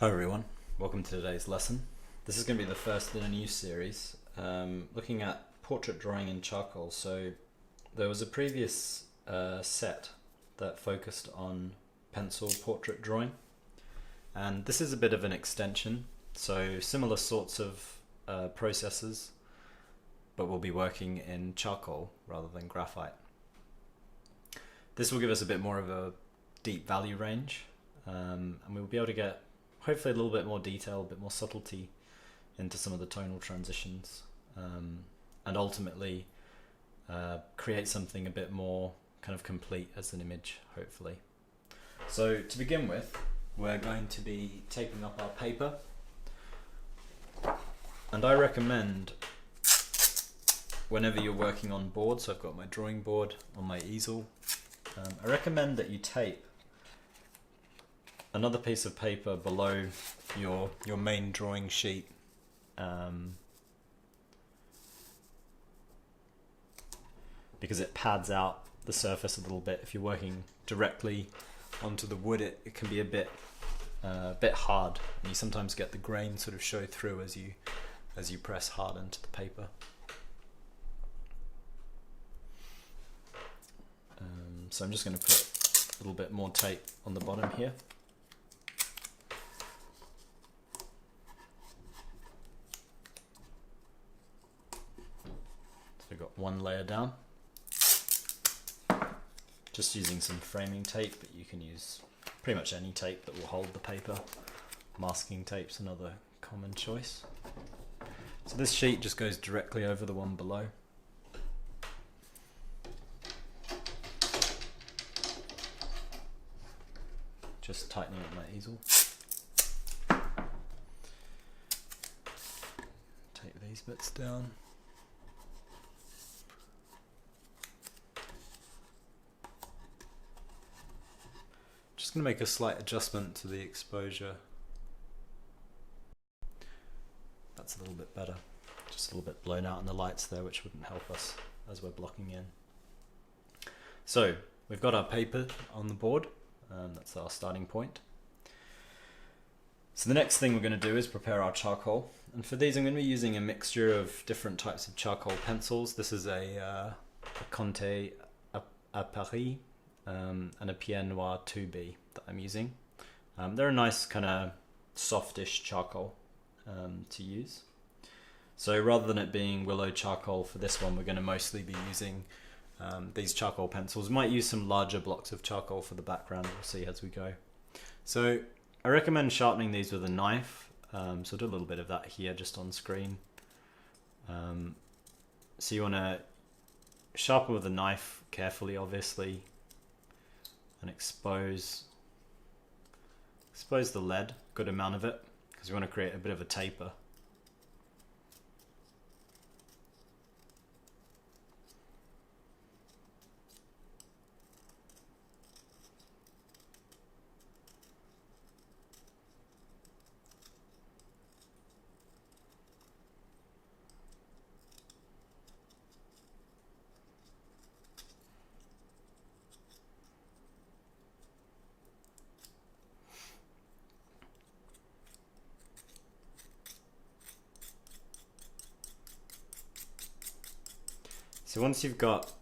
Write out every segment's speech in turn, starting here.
Hi everyone, welcome to today's lesson. This is going to be the first in a new series looking at portrait drawing in charcoal. So there was a previous set that focused on pencil portrait drawing, and this is a bit of an extension, so similar sorts of processes, but we'll be working in charcoal rather than graphite. This will give us a bit more of a deep value range, and we'll be able to get hopefully a little bit more detail, a bit more subtlety into some of the tonal transitions, and ultimately create something a bit more kind of complete as an image, hopefully. So to begin with, we're going to be taping up our paper, and I recommend whenever you're working on board, so I've got my drawing board on my easel, I recommend that you tape another piece of paper below your main drawing sheet, because it pads out the surface a little bit. If you're working directly onto the wood, it can be a bit hard, and you sometimes get the grain sort of show through as you press hard into the paper. So I'm just going to put a little bit more tape on the bottom here. So we've got one layer down, just using some framing tape, but you can use pretty much any tape that will hold the paper. Masking tape's another common choice. So this sheet just goes directly over the one below. Just tightening up my easel. Take these bits down. Just going to make a slight adjustment to the exposure. That's a little bit better. Just a little bit blown out in the lights there, which wouldn't help us as we're blocking in. So we've got our paper on the board. That's our starting point. So the next thing we're going to do is prepare our charcoal, and for these I'm going to be using a mixture of different types of charcoal pencils. This is a Conte à Paris and a Pierre Noir 2B that I'm using. They're a nice kind of softish charcoal to use. So rather than it being willow charcoal for this one, we're going to mostly be using these charcoal pencils. We might use some larger blocks of charcoal for the background, we'll see as we go. So I recommend sharpening these with a knife, so I'll do a little bit of that here just on screen. So you want to sharpen with a knife carefully, obviously, and expose the lead, good amount of it, because we want to create a bit of a taper. So once you've got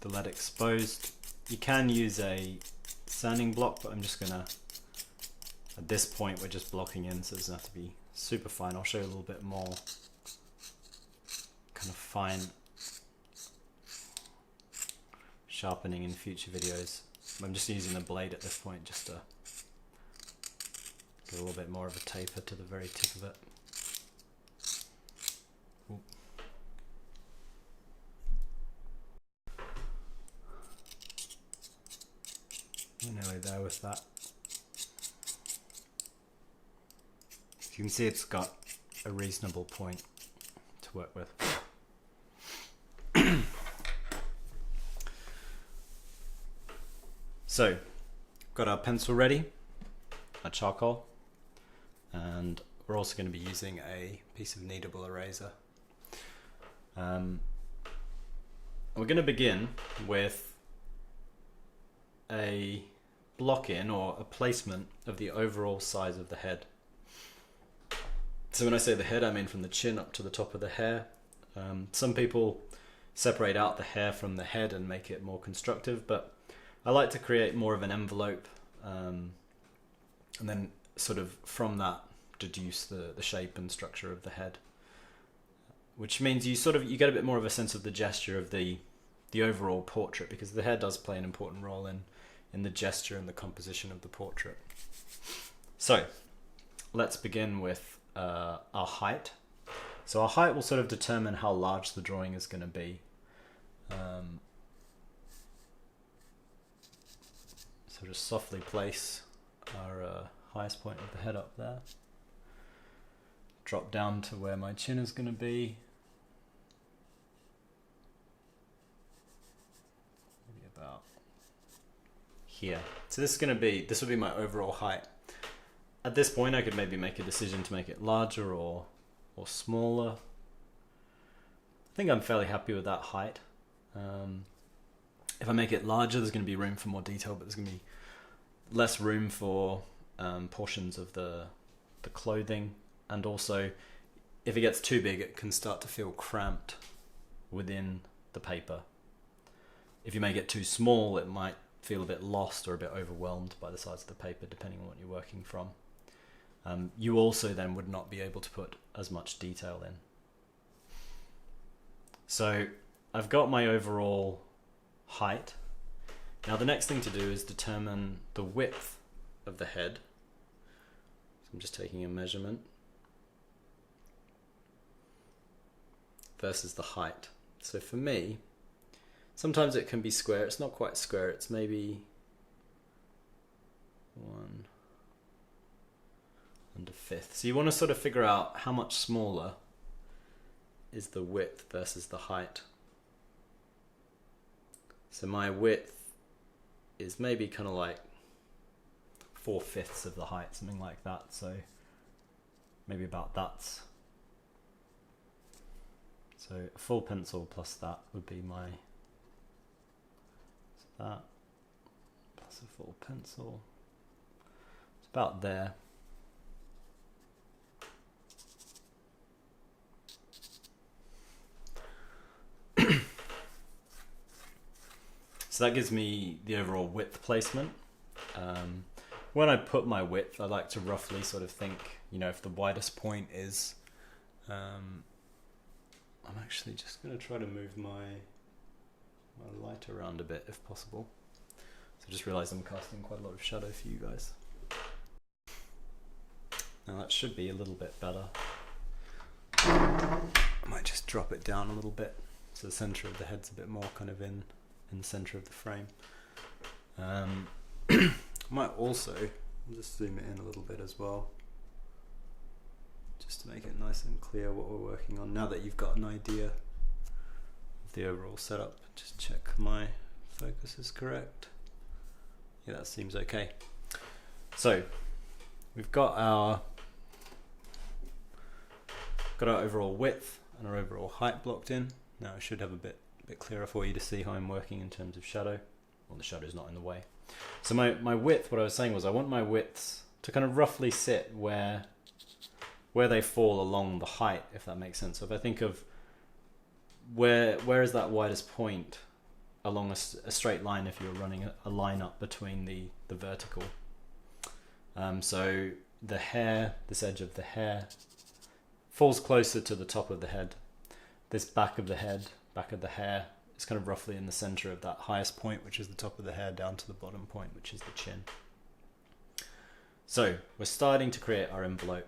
the lead exposed, you can use a sanding block, but I'm just gonna, at this point we're just blocking in, so it doesn't have to be super fine. I'll show you a little bit more kind of fine sharpening in future videos. I'm just using the blade at this point just to give a little bit more of a taper to the very tip of it. We're nearly there with that. You can see it's got a reasonable point to work with. So, got our pencil ready, our charcoal, and we're also going to be using a piece of kneadable eraser. We're going to begin with a block in, or a placement of the overall size of the head. So when I say the head, I mean from the chin up to the top of the hair. Some people separate out the hair from the head and make it more constructive, but I like to create more of an envelope, and then sort of from that deduce the shape and structure of the head, which means you get a bit more of a sense of the gesture of the overall portrait, because the hair does play an important role in the gesture and the composition of the portrait. So let's begin with our height. So our height will sort of determine how large the drawing is going to be. So just softly place our highest point of the head up there. Drop down to where my chin is going to be. Maybe about here. So this will be my overall height. At this point I could maybe make a decision to make it larger or smaller. I think I'm fairly happy with that height. If I make it larger, there's going to be room for more detail, but there's going to be less room for portions of the clothing, and also if it gets too big it can start to feel cramped within the paper. If you make it too small, it might feel a bit lost or a bit overwhelmed by the size of the paper, depending on what you're working from. You also then would not be able to put as much detail in. So I've got my overall height. Now the next thing to do is determine the width of the head. So I'm just taking a measurement versus the height. So for me, sometimes it can be square. It's not quite square. It's maybe 1/5. So you want to sort of figure out how much smaller is the width versus the height. So my width is maybe kind of like 4/5 of the height, something like that. So maybe about that. So a full pencil plus that would be my, so that plus a full pencil. It's about there. So that gives me the overall width placement. When I put my width, I like to roughly sort of think, if the widest point is, I'm actually just going to try to move my light around a bit if possible. So I just realised I'm casting quite a lot of shadow for you guys. Now that should be a little bit better. I might just drop it down a little bit so the centre of the head's a bit more kind of in the centre of the frame. Might also just zoom it in a little bit as well, just to make it nice and clear what we're working on. Now that you've got an idea of the overall setup, just check my focus is correct. Yeah, that seems okay. So we've got our overall width and our overall height blocked in. Now I should have a bit clearer for you to see how I'm working in terms of shadow. Well, the shadow's not in the way. So my width, what I was saying was I want my widths to kind of roughly sit where they fall along the height, if that makes sense. So if I think of where is that widest point along a straight line, if you're running a line up between the vertical. So the hair, this edge of the hair, falls closer to the top of the head. This back of the hair is kind of roughly in the center of that highest point, which is the top of the hair, down to the bottom point, which is the chin. So we're starting to create our envelope,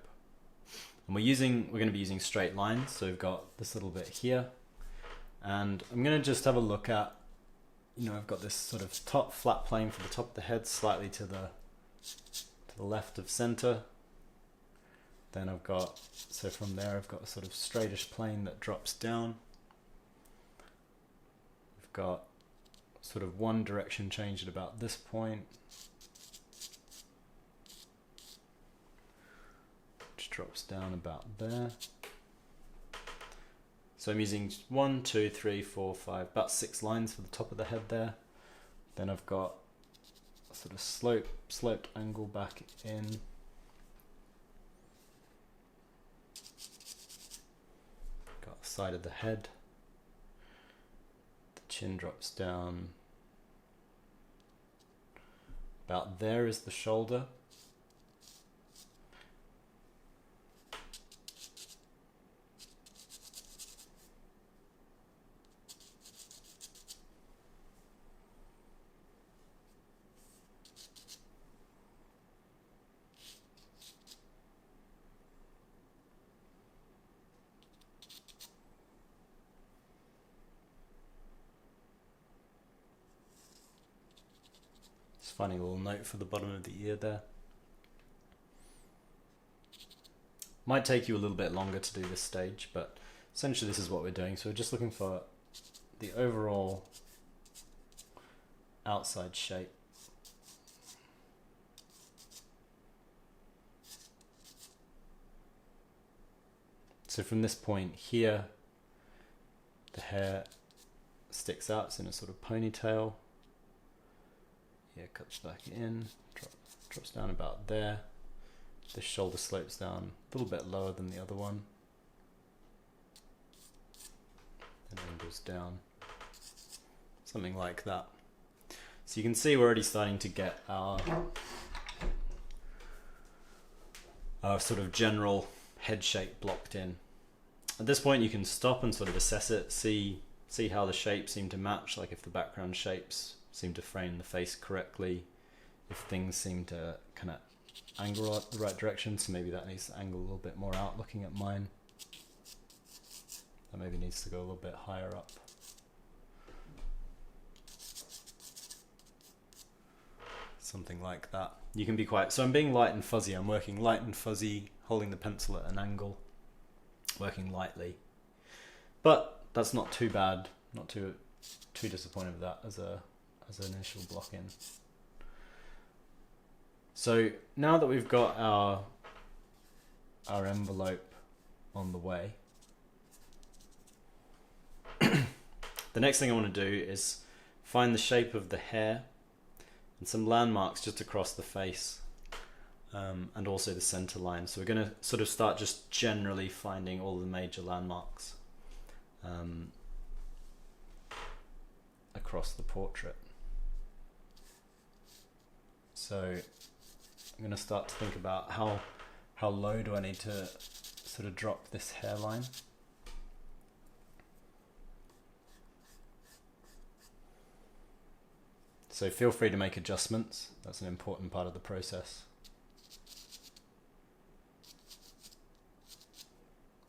and we're going to be using straight lines. So we've got this little bit here, and I'm going to just have a look at, I've got this sort of top flat plane for the top of the head, slightly to the left of center. Then from there I've got a sort of straightish plane that drops down. We've got sort of one direction change at about this point, which drops down about there. So I'm using 1, 2, 3, 4, 5, about 6 lines for the top of the head there. Then I've got sort of sloped angle back in. Got the side of the head. The chin drops down. About there is the shoulder. Funny little note for the bottom of the ear there. Might take you a little bit longer to do this stage, but essentially this is what we're doing. So we're just looking for the overall outside shape. So from this point here, the hair sticks out, it's in a sort of ponytail. Yeah, cuts back in, drops down about there. This shoulder slopes down a little bit lower than the other one. And angles down. Something like that. So you can see we're already starting to get our sort of general head shape blocked in. At this point you can stop and sort of assess it, see how the shapes seem to match, like if the background shapes seem to frame the face correctly, if things seem to kind of angle the right direction, so maybe that needs to angle a little bit more out looking at mine. That maybe needs to go a little bit higher up. Something like that. You can be so I'm being light and fuzzy, I'm working light and fuzzy, holding the pencil at an angle, working lightly. But that's not too bad, not too disappointed with that as an initial block in. So now that we've got our envelope on the way, the next thing I want to do is find the shape of the hair and some landmarks just across the face, and also the center line. So we're going to sort of start just generally finding all the major landmarks across the portrait. So I'm going to start to think about how low do I need to sort of drop this hairline. So feel free to make adjustments. That's an important part of the process.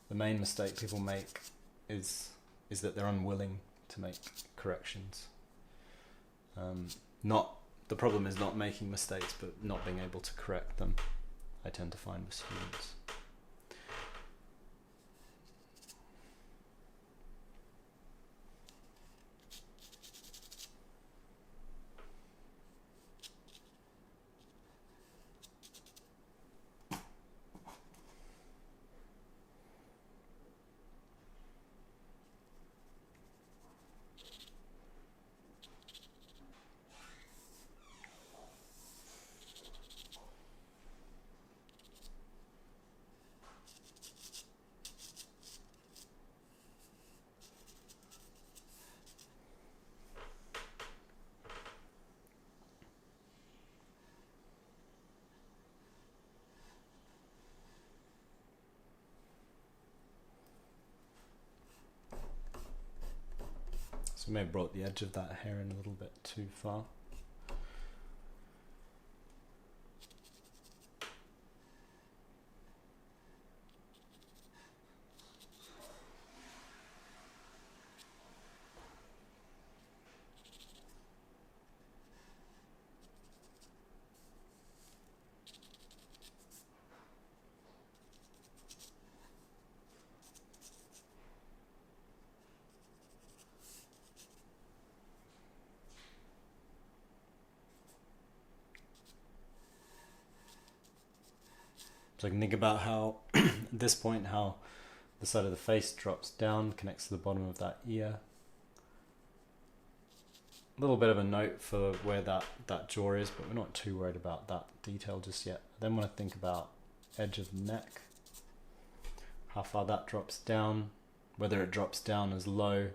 The main mistake people make is that they're unwilling to make corrections. The problem is not making mistakes, but not being able to correct them, I tend to find with students. So I may have brought the edge of that hair in a little bit too far. So I can think about how, at this point, how the side of the face drops down, connects to the bottom of that ear. little bit of a note for where that jaw is, but we're not too worried about that detail just yet. I then want to think about edge of the neck, how far that drops down, whether it drops down as low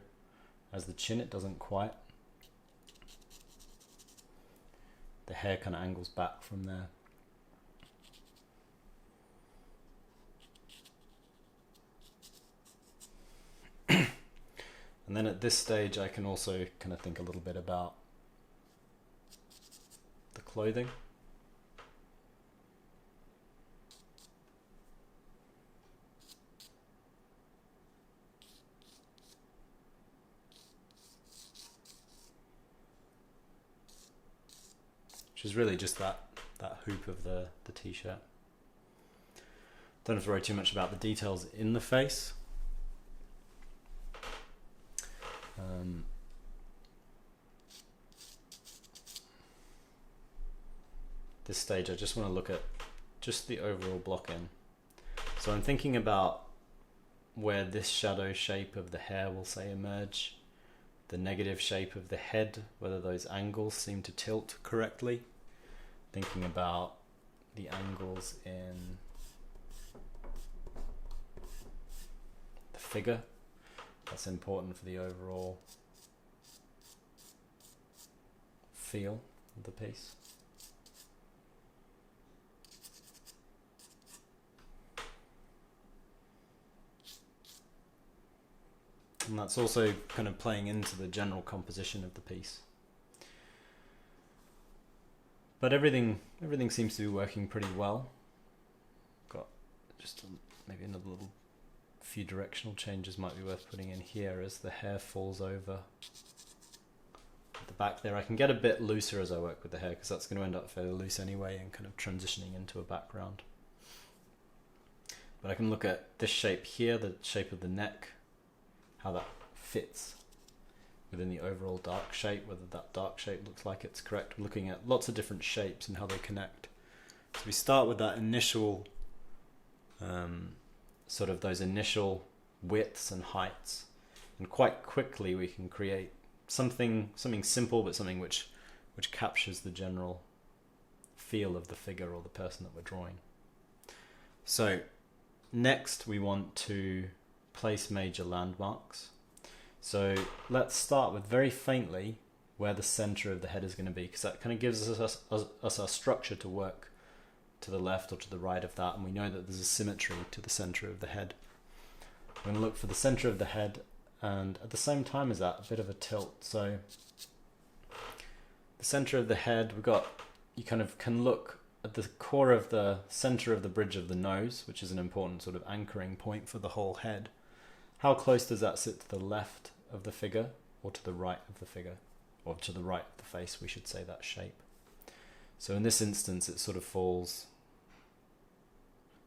as the chin. It doesn't quite. The hair kind of angles back from there. And then at this stage I can also kind of think a little bit about the clothing. Which is really just that hoop of the t-shirt. Don't have to worry too much about the details in the face. This stage I just want to look at just the overall block in. So I'm thinking about where this shadow shape of the hair will say emerge, the negative shape of the head, whether those angles seem to tilt correctly. Thinking about the angles in the figure. That's important for the overall feel of the piece. And that's also kind of playing into the general composition of the piece. But everything seems to be working pretty well. Got just maybe another little few directional changes might be worth putting in here as the hair falls over at the back there. I can get a bit looser as I work with the hair because that's going to end up fairly loose anyway and kind of transitioning into a background. But I can look at this shape here, the shape of the neck, how that fits within the overall dark shape, whether that dark shape looks like it's correct. We're looking at lots of different shapes and how they connect. So we start with that initial sort of those initial widths and heights, and quite quickly we can create something simple but something which captures the general feel of the figure or the person that we're drawing. So next we want to place major landmarks. So let's start with very faintly where the center of the head is going to be, because that kind of gives us a structure to work to the left or to the right of that, and we know that there's a symmetry to the center of the head. We're going to look for the center of the head, and at the same time as that, a bit of a tilt. So the center of the head, you kind of can look at the core of the center of the bridge of the nose, which is an important sort of anchoring point for the whole head. How close does that sit to the left of the figure, or to the right of the figure, or to the right of the face, we should say, that shape. So in this instance it sort of falls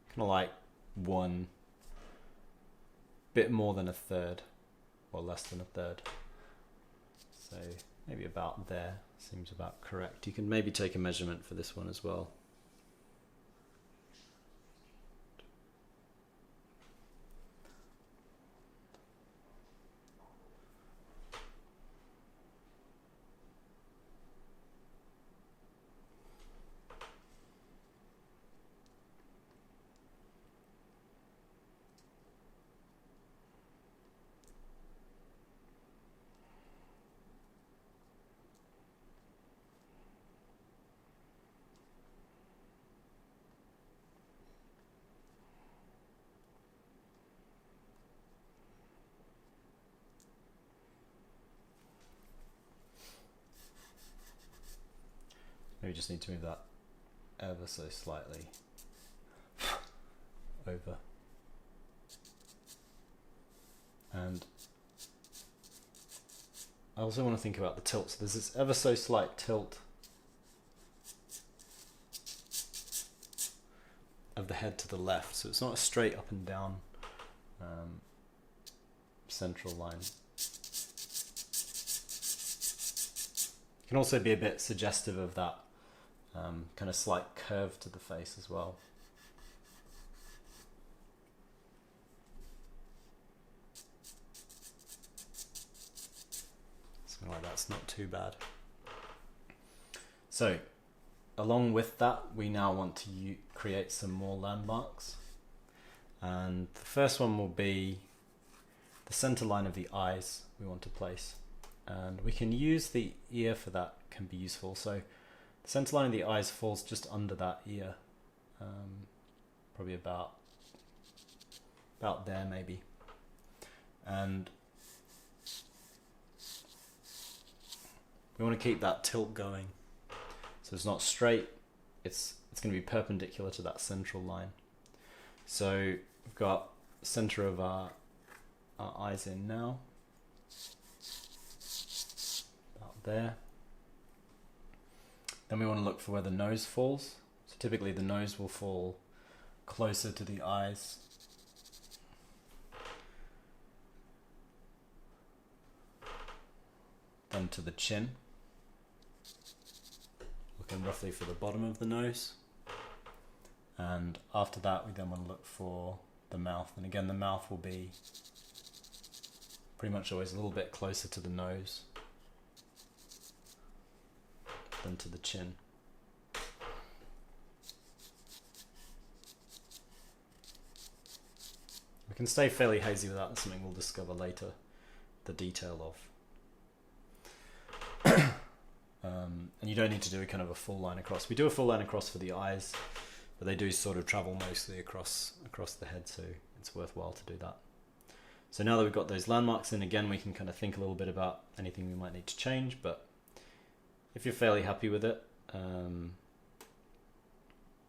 kind of like one bit more than a third, or less than a third. So maybe about there seems about correct. You can maybe take a measurement for this one as well. Maybe just need to move that ever so slightly over. And I also want to think about the tilt. So there's this ever so slight tilt of the head to the left. So it's not a straight up and down central line. It can also be a bit suggestive of that kind of slight curve to the face as well. So Something like that's not too bad. So, along with that, we now want to create some more landmarks. And the first one will be the center line of the eyes we want to place. And we can use the ear for that, can be useful. So the center line of the eyes falls just under that ear, probably about there maybe. And we want to keep that tilt going. So it's not straight, it's going to be perpendicular to that central line. So we've got the center of our eyes in now, about there. Then we want to look for where the nose falls. So typically the nose will fall closer to the eyes. Then to the chin. Looking roughly for the bottom of the nose. And after that we then want to look for the mouth. And again the mouth will be pretty much always a little bit closer to the nose than to the chin. We can stay fairly hazy with that. That's something we'll discover later the detail of. And you don't need to do a kind of a full line across. We do a full line across for the eyes, but they do sort of travel mostly across the head, so it's worthwhile to do that. So now that we've got those landmarks in, again we can kind of think a little bit about anything we might need to change, but if you're fairly happy with it,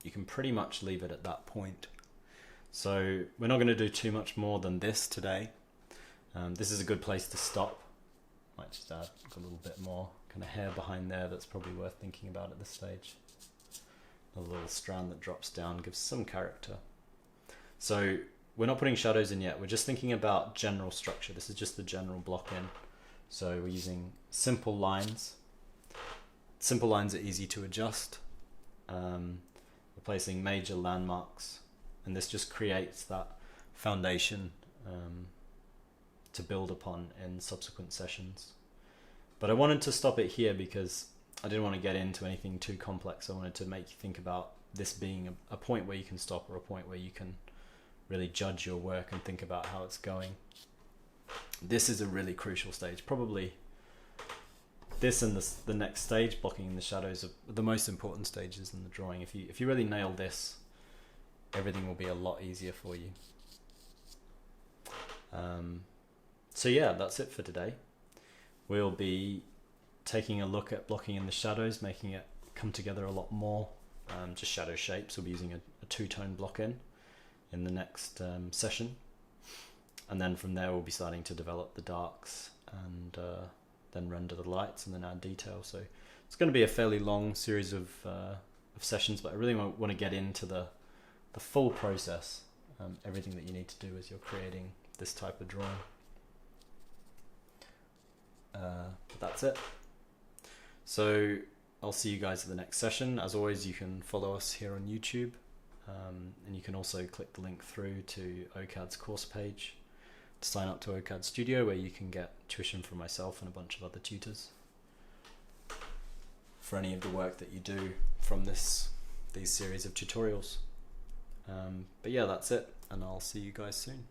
you can pretty much leave it at that point. So we're not going to do too much more than this today. This is a good place to stop. Might just add a little bit more kind of hair behind there that's probably worth thinking about at this stage. A little strand that drops down gives some character. So we're not putting shadows in yet, we're just thinking about general structure. This is just the general block in. So we're using simple lines. Simple lines are easy to adjust. We're placing major landmarks, and this just creates that foundation to build upon in subsequent sessions. But I wanted to stop it here because I didn't want to get into anything too complex. I wanted to make you think about this being a point where you can stop, or a point where you can really judge your work and think about how it's going. This is a really crucial stage. Probably this and the next stage, blocking in the shadows, are the most important stages in the drawing. If you really nail this, everything will be a lot easier for you. So yeah, that's it for today. We'll be taking a look at blocking in the shadows, making it come together a lot more. Just shadow shapes. We'll be using a two-tone block in the next session. And then from there we'll be starting to develop the darks and then render the lights and then add detail. So it's going to be a fairly long series of sessions, but I really want to get into the full process, everything that you need to do as you're creating this type of drawing. But that's it. So I'll see you guys at the next session. As always, you can follow us here on YouTube, and you can also click the link through to OCAD's course page to sign up to OCAD Studio, where you can get tuition from myself and a bunch of other tutors for any of the work that you do from these series of tutorials. But yeah, that's it, and I'll see you guys soon.